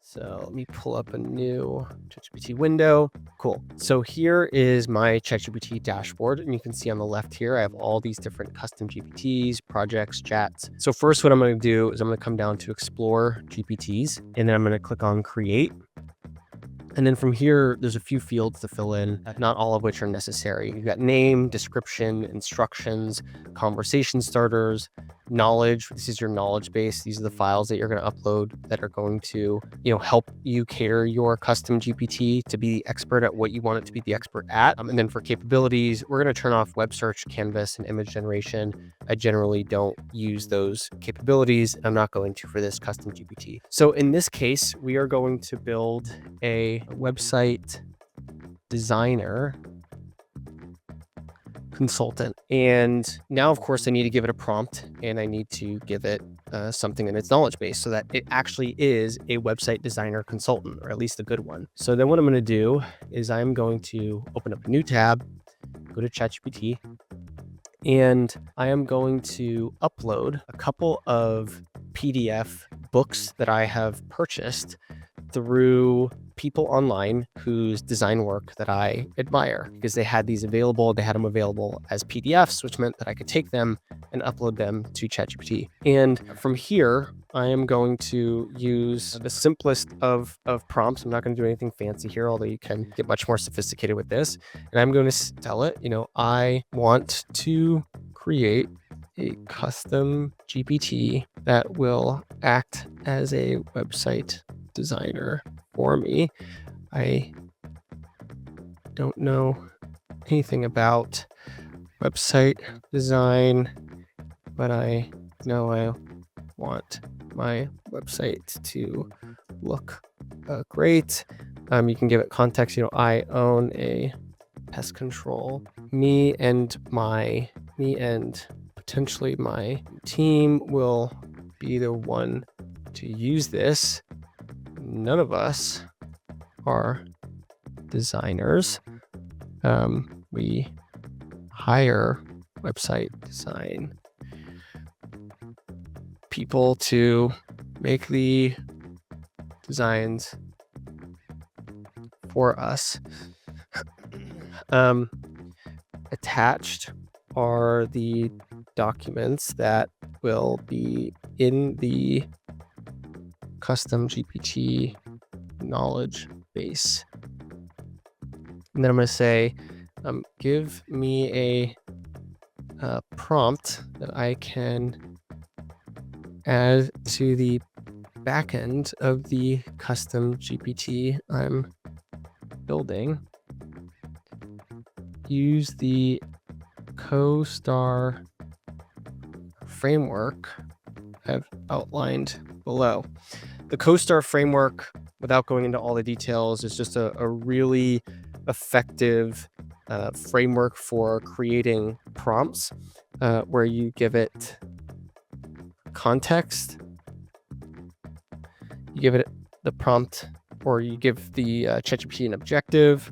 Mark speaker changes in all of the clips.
Speaker 1: So let me pull up a new ChatGPT window. Cool. So here is my ChatGPT dashboard. And you can see on the left here, I have all these different custom GPTs, projects, chats. So first, what I'm going to do is I'm going to come down to explore GPTs, and then I'm going to click on create. And then from here, there's a few fields to fill in, not all of which are necessary. You've got name, description, instructions, conversation starters, knowledge. This is your knowledge base. These are the files that you're going to upload that are going to, help you cater your custom GPT to be the expert at what you want it to be the expert at. And then for capabilities, we're going to turn off web search, canvas, and image generation. I generally don't use those capabilities, and I'm not going to for this custom GPT. So in this case, we are going to build a website designer consultant. And now, of course, I need to give it a prompt, and I need to give it something in its knowledge base so that it actually is a website designer consultant, or at least a good one. So then what I'm going to do is I'm going to open up a new tab, go to ChatGPT, and I am going to upload a couple of PDF books that I have purchased through people online whose design work that I admire, because they had these available. They had them available as PDFs, which meant that I could take them and upload them to ChatGPT. And from here, I am going to use the simplest of prompts. I'm not going to do anything fancy here, although you can get much more sophisticated with this. And I'm going to tell it, I want to create a custom GPT that will act as a website designer for me. I don't know anything about website design, but I know I want my website to look great. You can give it context. I own a pest control. Me and potentially my team will be the one to use this. None of us are designers. We hire website design people to make the designs for us. Attached are the documents that will be in the custom GPT knowledge base. And then I'm going to say, give me a prompt that I can add to the backend of the custom GPT I'm building. Use the CoStar framework I've outlined below. The CoStar framework, without going into all the details, is just a really effective framework for creating prompts where you give it context, you give it the prompt, or you give the ChatGPT an objective,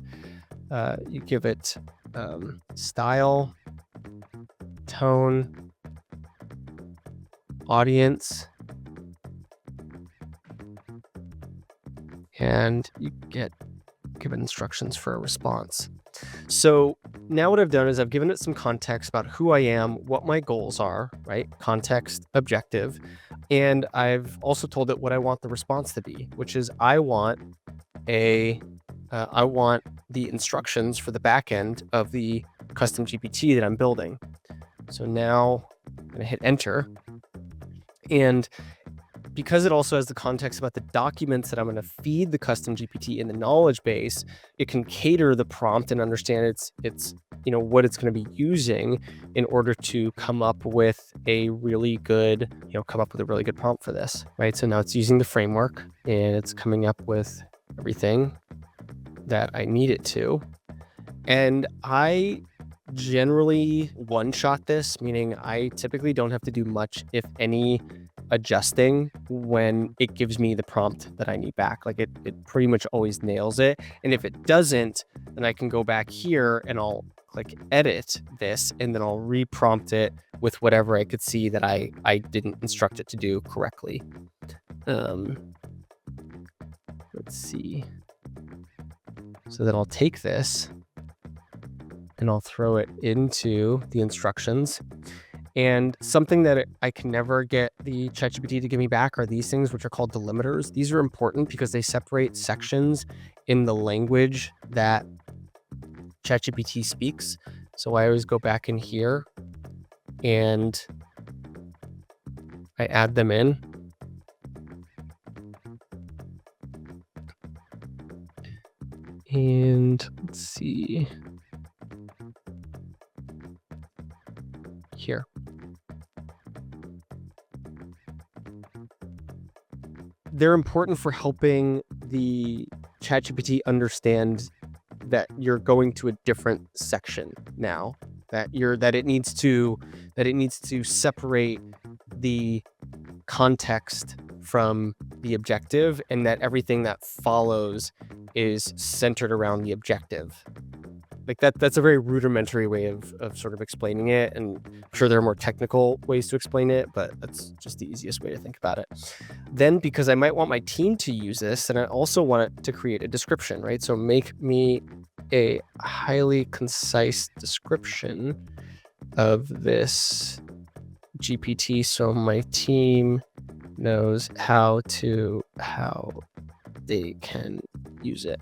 Speaker 1: you give it style, tone, audience, and you give it instructions for a response. So now what I've done is I've given it some context about who I am, what my goals are, right? Context, objective. And I've also told it what I want the response to be, which is I want the instructions for the backend of the custom GPT that I'm building. So now I'm going to hit enter. And because it also has the context about the documents that I'm going to feed the custom GPT in the knowledge base, it can cater the prompt and understand its what it's going to be using in order to come up with a really good prompt for this, right? So now it's using the framework and it's coming up with everything that I need it to. And I generally one-shot this, meaning I typically don't have to do much, if any, adjusting when it gives me the prompt that I need back. Like it pretty much always nails it. And if it doesn't, then I can go back here and I'll click edit this, and then I'll reprompt it with whatever I could see that I didn't instruct it to do correctly. let's see. So then I'll take this and I'll throw it into the instructions. And something that I can never get the ChatGPT to give me back are these things, which are called delimiters. These are important because they separate sections in the language that ChatGPT speaks. So I always go back in here and I add them in. And let's see here. They're important for helping the ChatGPT understand that you're going to a different section now, that it needs to separate the context from the objective, and that everything that follows is centered around the objective. Like that's a very rudimentary way of sort of explaining it, and I'm sure there are more technical ways to explain it, but that's just the easiest way to think about it. Then, because I might want my team to use this, and I also want it to create a description, right? So make me a highly concise description of this GPT so my team knows how they can use it.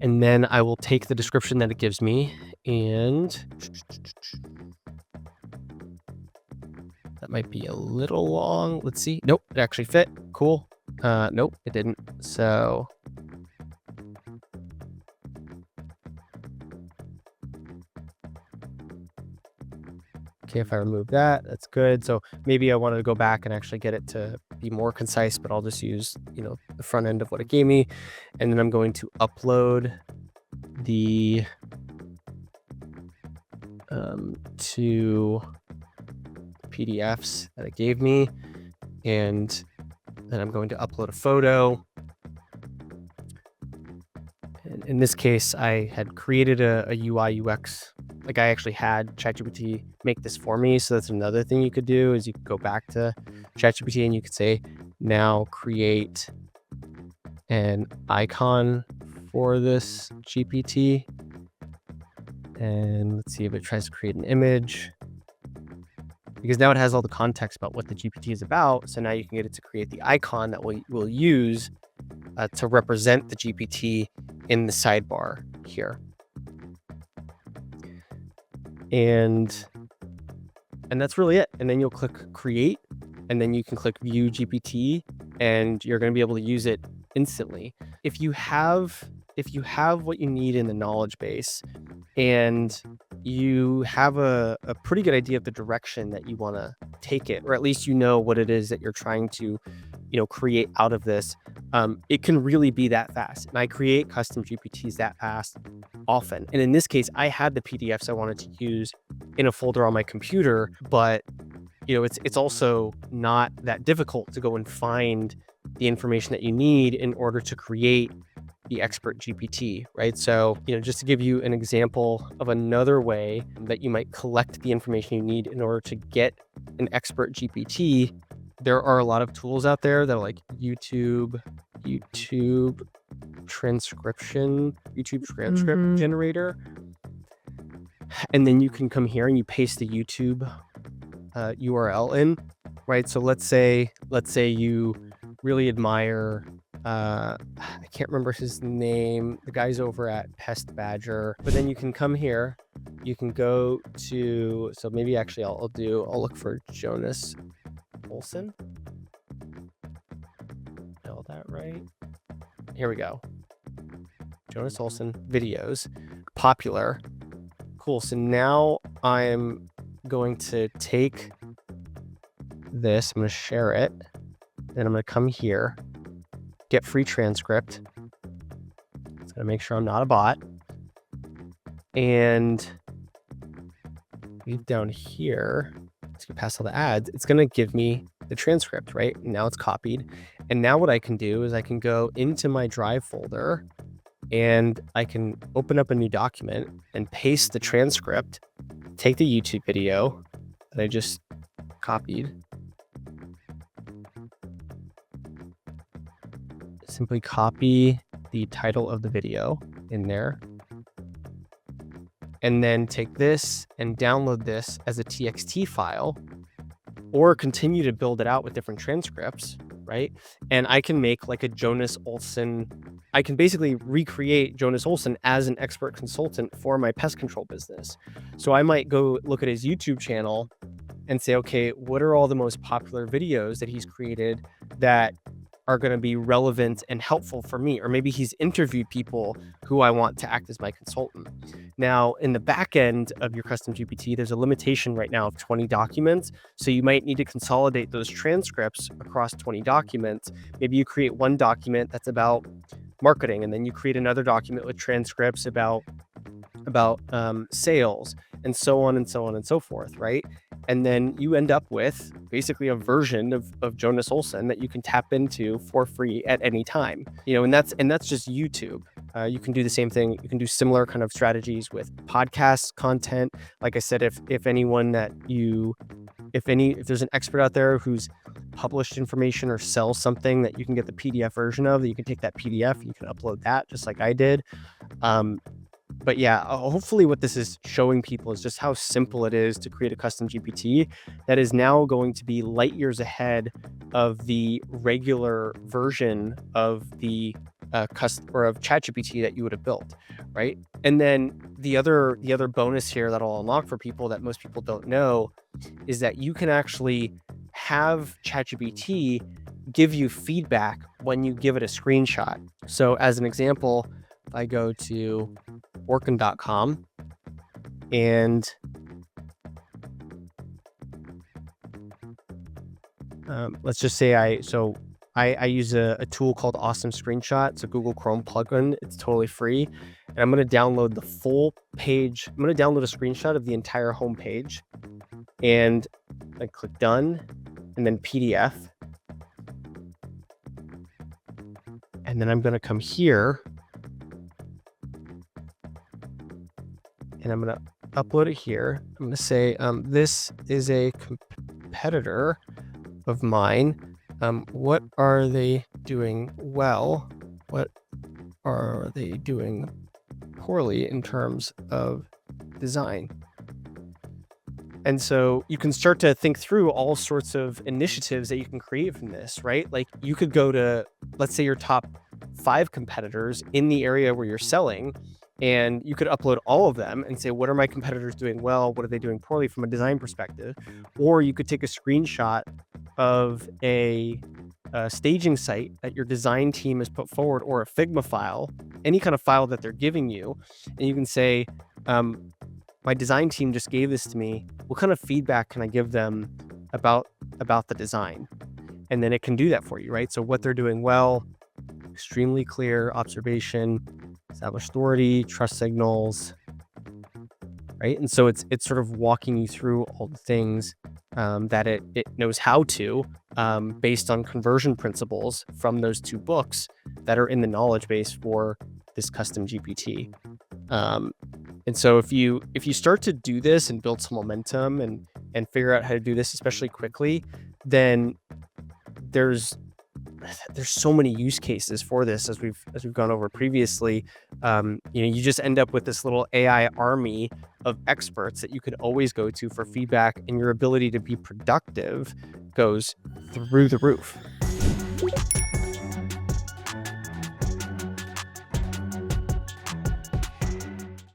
Speaker 1: And then I will take the description that it gives me, and that might be a little long. Let's see. Nope, it actually fit. Cool. Nope, it didn't. So okay, if I remove that, that's good. So maybe I wanted to go back and actually get it to be more concise, but I'll just use, the front end of what it gave me. And then I'm going to upload the two PDFs that it gave me. And then I'm going to upload a photo. And in this case, I had created a UI UX. Like I actually had ChatGPT make this for me. So that's another thing you could do, is you could go back to ChatGPT and you could say, now create an icon for this GPT. And let's see if it tries to create an image, because now it has all the context about what the GPT is about. So now you can get it to create the icon that we'll use to represent the GPT in the sidebar here. And that's really it. And then you'll click create, and then you can click view GPT, and you're going to be able to use it instantly. If you have what you need in the knowledge base, and you have a pretty good idea of the direction that you want to take it, or at least you know what it is that you're trying to create out of this, it can really be that fast. And I create custom GPTs that fast often. And in this case, I had the PDFs I wanted to use in a folder on my computer, but it's also not that difficult to go and find the information that you need in order to create the expert GPT, right? So, just to give you an example of another way that you might collect the information you need in order to get an expert GPT, there are a lot of tools out there that are like YouTube transcript generator. And then you can come here and you paste the YouTube URL in, right? So let's say you really admire, I can't remember his name, the guy's over at Pest Badger, but then you can come here, you can go to, so maybe actually I'll look for Jonas Olson. Spell that right. Here we go. Jonas Olson videos, popular. Cool. So now I'm going to take this, I'm going to share it, then I'm going to come here, get free transcript. It's going to make sure I'm not a bot. And down here, let's get past all the ads. It's going to give me the transcript, right? Now it's copied. And now what I can do is I can go into my Drive folder and I can open up a new document and paste the transcript, take the YouTube video that I just copied. simply copy the title of the video in there, and then take this and download this as a TXT file, or continue to build it out with different transcripts, right? And I can make like a Jonas Olson. I can basically recreate Jonas Olson as an expert consultant for my pest control business. So I might go look at his YouTube channel and say, okay, what are all the most popular videos that he's created that are going to be relevant and helpful for me? Or maybe he's interviewed people who I want to act as my consultant. Now, in the back end of your custom GPT, there's a limitation right now of 20 documents. So you might need to consolidate those transcripts across 20 documents. Maybe you create one document that's about marketing, and then you create another document with transcripts about sales, and so on and so on and so forth, right? And then you end up with basically a version of Jonas Olson that you can tap into for free at any time. And that's just YouTube. You can do the same thing. You can do similar kind of strategies with podcast content. Like I said, if there's an expert out there who's published information or sells something that you can get the PDF version of, that you can take that PDF, you can upload that just like I did. But yeah, hopefully what this is showing people is just how simple it is to create a custom GPT that is now going to be light years ahead of the regular version of the of ChatGPT that you would have built, right? And then the other bonus here that I'll unlock for people that most people don't know is that you can actually have ChatGPT give you feedback when you give it a screenshot. So as an example, if I go to Orkin.com and let's just say I use a tool called Awesome Screenshot. It's a Google Chrome plugin. It's totally free. And I'm going to download the full page. I'm going to download a screenshot of the entire home page, and I click done, and then PDF. And then I'm going to come here and I'm going to upload it here. I'm going to say, this is a competitor of mine. What are they doing well? What are they doing poorly in terms of design? And so you can start to think through all sorts of initiatives that you can create from this, right? Like you could go to, let's say, your top 5 competitors in the area where you're selling, and you could upload all of them and say, what are my competitors doing well? What are they doing poorly from a design perspective? Or you could take a screenshot of a staging site that your design team has put forward, or a Figma file, any kind of file that they're giving you. And you can say, my design team just gave this to me. What kind of feedback can I give them about the design? And then it can do that for you, right? So what they're doing well, extremely clear observation, established authority, trust signals, right? And so it's sort of walking you through all the things that it knows how to, based on conversion principles from those 2 books that are in the knowledge base for this custom GPT. And so if you start to do this and build some momentum and figure out how to do this, especially quickly, then there's so many use cases for this, as we've gone over previously. You just end up with this little AI army of experts that you could always go to for feedback, and your ability to be productive goes through the roof.